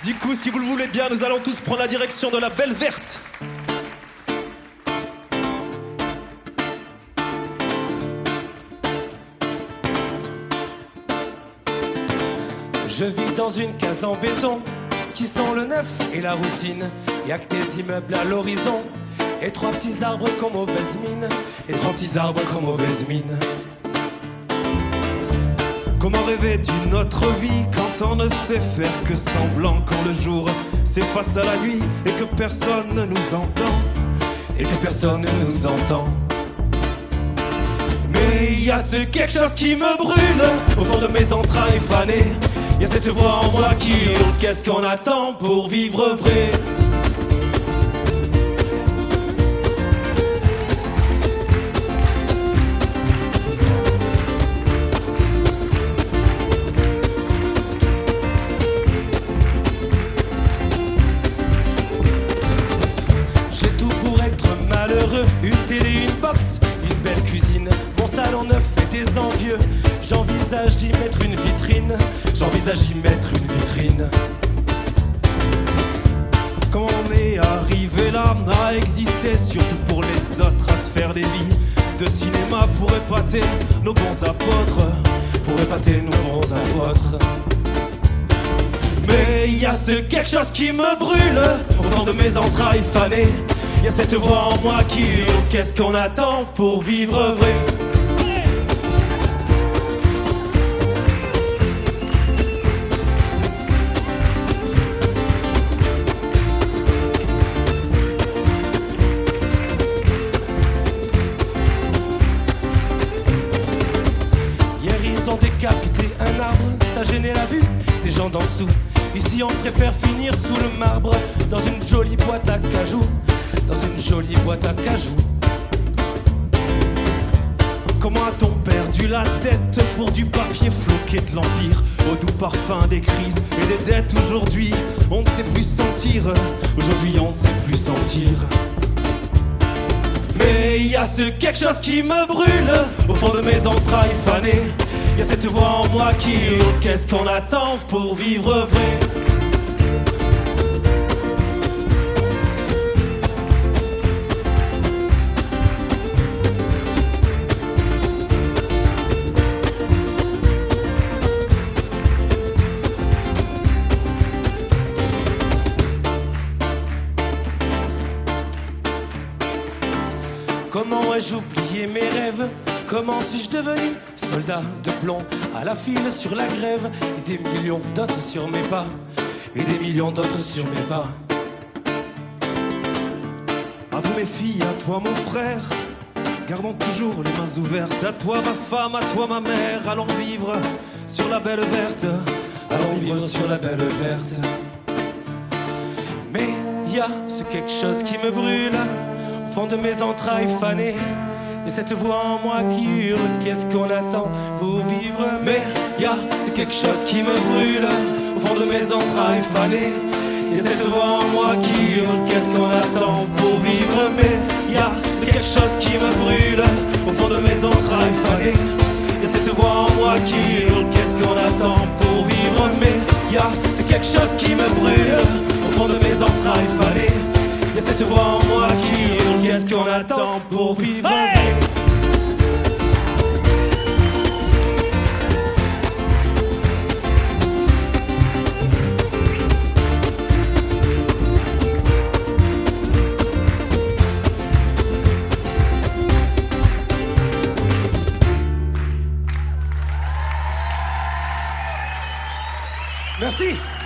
Du coup, si vous le voulez bien, nous allons tous prendre la direction de la Belle Verte. Je vis dans une case en béton qui sent le neuf et la routine. Y'a que des immeubles à l'horizon et trois petits arbres qu'aux mauvaises mines. Et trois petits arbres qu'aux mauvaises mines. Comment rêver d'une autre vie quand on ne sait faire que semblant, quand le jour s'efface à la nuit et que personne ne nous entend. Et que personne ne nous entend. Mais il y a ce quelque chose qui me brûle Au fond de mes entrailles fanées, y a cette voix en moi qui hurle. Qu'est-ce qu'on attend pour vivre vrai? j'ai tout pour être malheureux. Une télé, une box, une belle cuisine, mon salon neuf et des envieux. J'envisage d'y mettre une vitrine. J'envisage d'y mettre une vitrine. Comment on est arrivé là à exister, surtout pour les autres, à se faire des vies de cinéma pour épater nos bons apôtres, Pour épater nos bons apôtres. Mais il y a ce quelque chose qui me brûle Au fond de mes entrailles fanées, y a cette voix en moi qui hurle. Qu'est-ce qu'on attend pour vivre vrai? hier ils ont décapité un arbre, ça gênait la vue des gens d'en dessous. Ici on préfère finir sous le marbre, dans une jolie boîte à cajou. Dans une jolie boîte à cajou. Comment a-t-on perdu la tête pour du papier floqué de l'Empire, au doux parfum des crises et des dettes? Aujourd'hui, on ne sait plus sentir. Aujourd'hui, on ne sait plus sentir. Mais il y a ce quelque chose qui me brûle Au fond de mes entrailles fanées, y a cette voix en moi qui hurle. Qu'est-ce qu'on attend pour vivre vrai? comment ai-je oublié mes rêves? Comment suis-je devenu soldat de plomb, à la file sur la grève? Et des millions d'autres sur mes pas. Et des millions d'autres sur mes pas. À vous mes filles, à toi mon frère, gardons toujours les mains ouvertes. À toi ma femme, à toi ma mère, allons vivre sur la Belle Verte. Allons vivre sur la Belle Verte. Mais y a ce quelque chose qui me brûle au fond de mes entrailles fanées. Et cette voix en moi qui hurle. Qu'est-ce qu'on attend pour vivre? Mais y a c'est quelque chose qui me brûle au fond de mes entrailles fanées. Et cette voix en moi qui hurle. Qu'est-ce qu'on attend pour vivre? Mais y a c'est quelque chose qui me brûle au fond de mes entrailles fanées. Et cette voix en moi qui hurle. Qu'est-ce qu'on attend pour vivre? Mais y a c'est quelque chose qui me brûle au fond de mes entrailles fanées. Et cette voix en moi qui hurle. Qu'est-ce qu'on attend pour vivre? Merci.